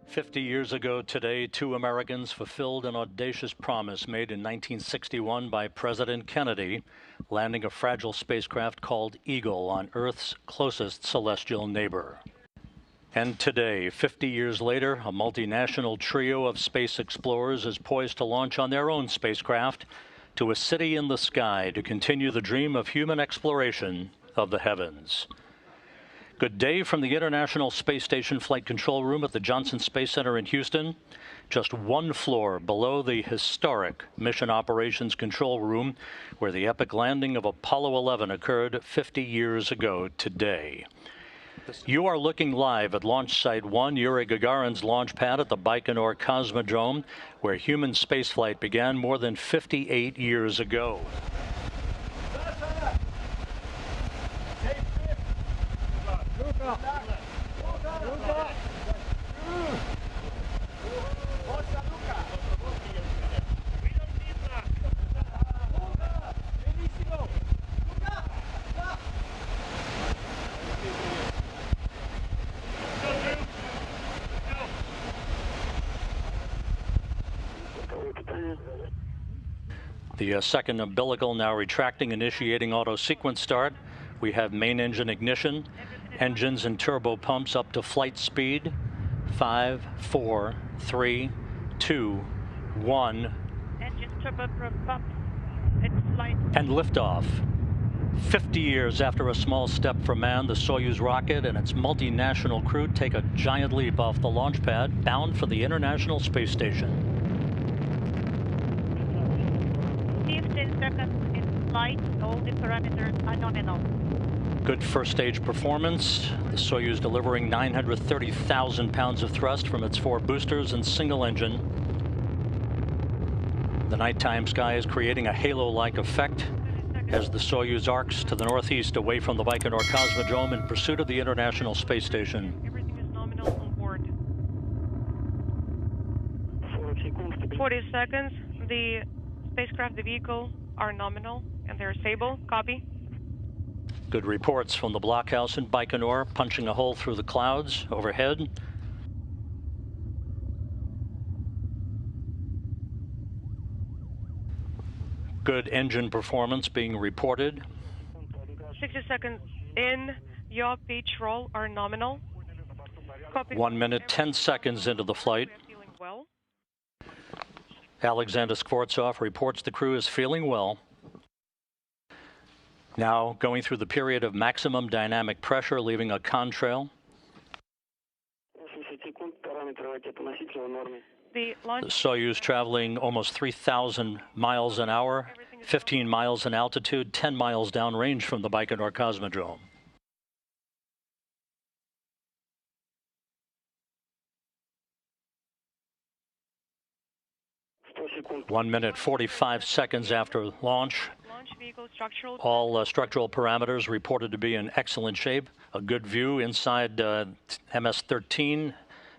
50 years ago today, two Americans fulfilled an audacious promise made in 1961 by President Kennedy, landing a fragile spacecraft called Eagle on Earth's closest celestial neighbor. And today, 50 years later, a multinational trio of space explorers is poised to launch on their own spacecraft to a city in the sky to continue the dream of human exploration of the heavens. Good day from the International Space Station Flight Control Room at the Johnson Space Center in Houston, just one floor below the historic Mission Operations Control Room where the epic landing of Apollo 11 occurred 50 years ago today. You are looking live at Launch Site 1, Yuri Gagarin's launch pad at the Baikonur Cosmodrome, where human spaceflight began more than 58 years ago. The second umbilical now retracting, initiating auto sequence start. We have main engine ignition, engines and turbo pumps up to flight speed. 5, 4, 3, 2, 1. Engine turbo pumps. It's flight. And liftoff. 50 years after a small step for man, the Soyuz rocket and its multinational crew take a giant leap off the launch pad, bound for the International Space Station. 15 seconds in flight. All the parameters are nominal. Good first stage performance. The Soyuz delivering 930,000 pounds of thrust from its 4 boosters and single engine. The nighttime sky is creating a halo-like effect as the Soyuz arcs to the northeast away from the Baikonur Cosmodrome in pursuit of the International Space Station. Everything is nominal on board. 40 seconds. The spacecraft, the vehicle are nominal and they're stable. Copy. Good reports from the blockhouse in Baikonur, punching a hole through the clouds overhead. Good engine performance being reported. 60 seconds in. Yaw, pitch, roll are nominal. Copy. 1 minute, 10 seconds into the flight. Feeling well. Alexander Skvortsov reports the crew is feeling well. Now going through the period of maximum dynamic pressure, leaving a contrail. The Soyuz traveling almost 3,000 miles an hour, 15 miles in altitude, 10 miles downrange from the Baikonur Cosmodrome. One minute, 45 seconds after launch. All structural parameters reported to be in excellent shape. A good view inside MS-13.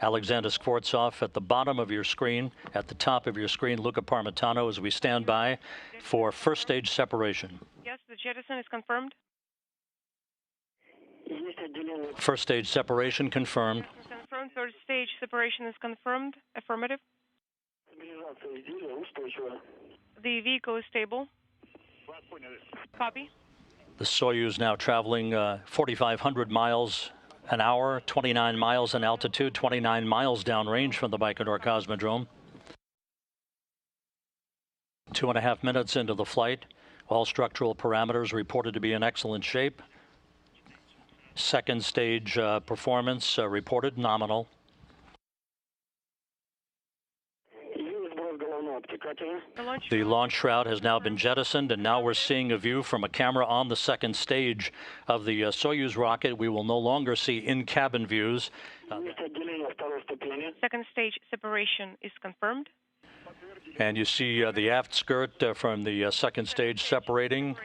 Alexander Skvortsov at the bottom of your screen. At the top of your screen, Luca Parmitano as we stand by for first stage separation. Yes, the jettison is confirmed. First stage separation confirmed. Confirmed. Third stage separation is confirmed. Affirmative. The vehicle is stable. Copy. The Soyuz now traveling 4,500 miles an hour, 29 miles in altitude, 29 miles downrange from the Baikonur Cosmodrome. 2.5 minutes into the flight, all structural parameters reported to be in excellent shape. Second stage performance reported nominal. The launch shroud has now been jettisoned, and now we're seeing a view from a camera on the second stage of the Soyuz rocket. We will no longer see in-cabin views. Second stage separation is confirmed. And you see the aft skirt from the second stage separating.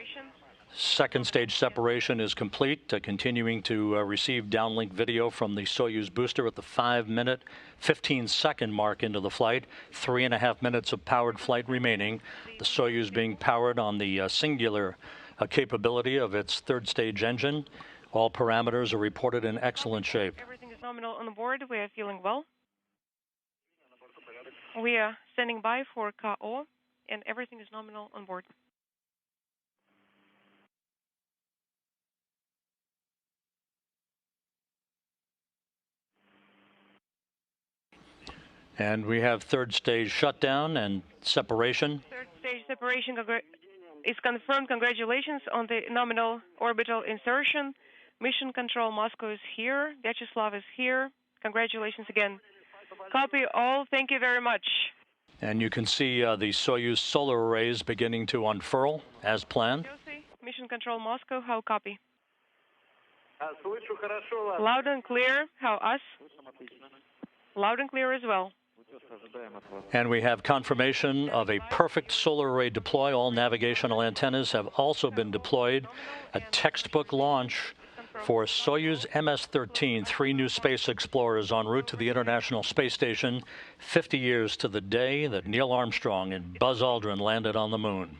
Second stage separation is complete, continuing to receive downlink video from the Soyuz booster at the 5 minute, 15-second mark into the flight. 3.5 minutes of powered flight remaining. The Soyuz being powered on the singular capability of its third stage engine. All parameters are reported in excellent shape. Everything is nominal on board. We are feeling well. We are standing by for KO, and everything is nominal on board. And we have third stage shutdown and separation. Third stage separation is confirmed. Congratulations on the nominal orbital insertion. Mission Control Moscow is here. Vyacheslav is here. Congratulations again. Copy all. Thank you very much. And you can see the Soyuz solar arrays beginning to unfurl as planned. Mission Control Moscow, how copy? Loud and clear. How us? Loud and clear as well. And we have confirmation of a perfect solar array deploy. All navigational antennas have also been deployed. A textbook launch for Soyuz MS-13, 3 new space explorers en route to the International Space Station, 50 years to the day that Neil Armstrong and Buzz Aldrin landed on the moon.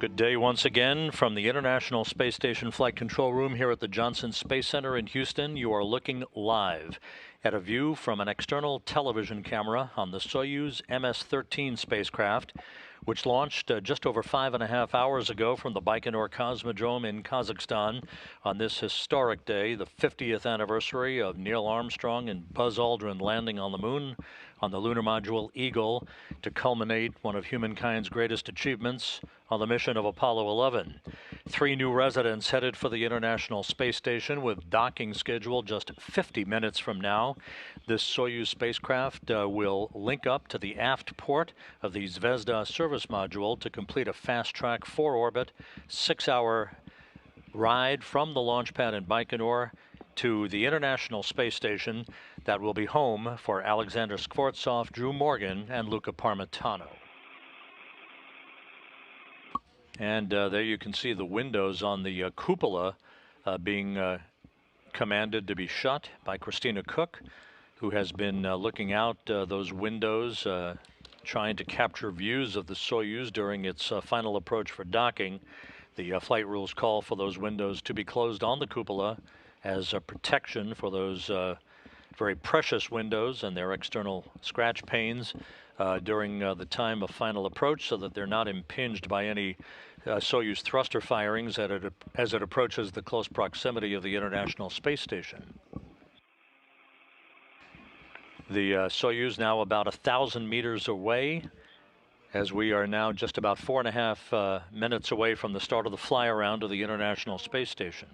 Good day once again from the International Space Station Flight Control Room here at the Johnson Space Center in Houston. You are looking live at a view from an external television camera on the Soyuz MS-13 spacecraft, which launched just over 5.5 hours ago from the Baikonur Cosmodrome in Kazakhstan on this historic day, the 50th anniversary of Neil Armstrong and Buzz Aldrin landing on the moon on the lunar module Eagle to culminate one of humankind's greatest achievements on the mission of Apollo 11. 3 new residents headed for the International Space Station with docking scheduled just 50 minutes from now. This Soyuz spacecraft will link up to the aft port of the Zvezda service module to complete a fast-track 4-orbit, 6-hour ride from the launch pad in Baikonur to the International Space Station that will be home for Alexander Skvortsov, Drew Morgan, and Luca Parmitano. And there you can see the windows on the cupola being commanded to be shut by Christina Cook, who has been looking out those windows, trying to capture views of the Soyuz during its final approach for docking. The flight rules call for those windows to be closed on the cupola as a protection for those very precious windows and their external scratch panes during the time of final approach, so that they're not impinged by any Soyuz thruster firings as it approaches the close proximity of the International Space Station. The Soyuz now about 1,000 meters away, as we are now just about 4.5 minutes away from the start of the fly around to the International Space Station.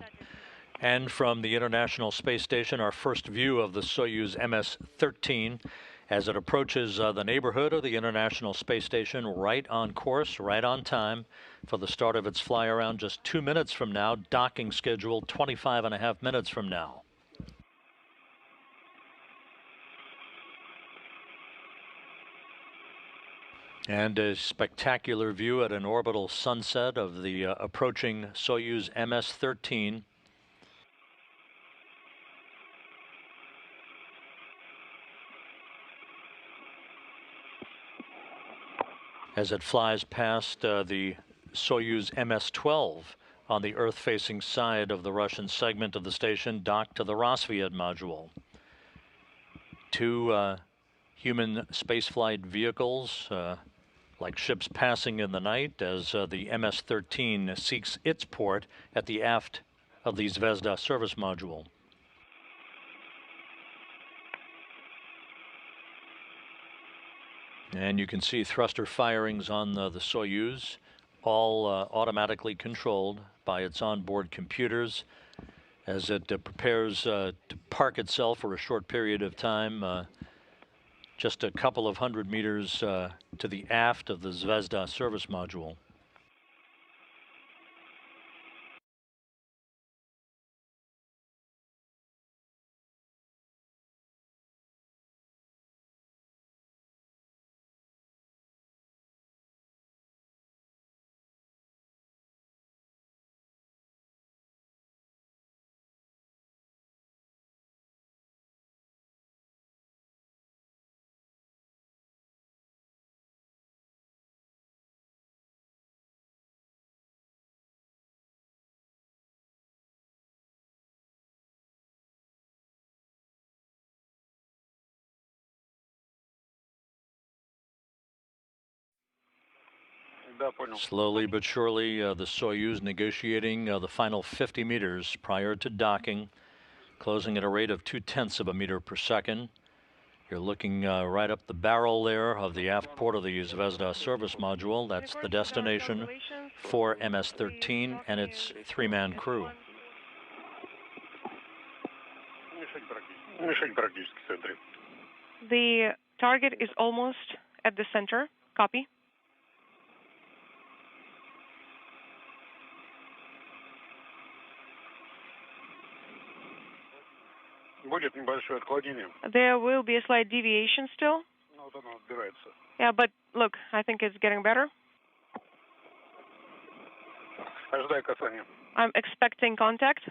And from the International Space Station, our first view of the Soyuz MS-13 as it approaches the neighborhood of the International Space Station, right on course, right on time for the start of its fly around just 2 minutes from now, docking scheduled 25.5 minutes from now. And a spectacular view at an orbital sunset of the approaching Soyuz MS-13. As it flies past the Soyuz MS-12 on the Earth-facing side of the Russian segment of the station, docked to the Rassvet module. 2 human spaceflight vehicles, like ships passing in the night, as the MS-13 seeks its port at the aft of the Zvezda service module. And you can see thruster firings on the Soyuz, all automatically controlled by its onboard computers as it prepares to park itself for a short period of time, just a couple of 100 meters to the aft of the Zvezda service module. Slowly but surely, the Soyuz negotiating the final 50 meters prior to docking, closing at a rate of 0.2 of a meter per second. You're looking right up the barrel there of the aft port of the Zvezda service module. That's the destination for MS-13 and its 3-man crew. The target is almost at the center. Copy. There will be a slight deviation still. Yeah, but look, I think it's getting better. I'm expecting contact.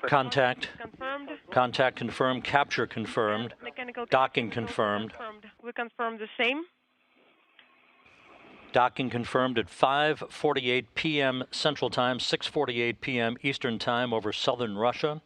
Contact. Confirmed. Contact confirmed. Capture confirmed. Docking confirmed. We confirmed the same. Docking confirmed at 5:48 p.m. Central Time, 6:48 p.m. Eastern Time over southern Russia.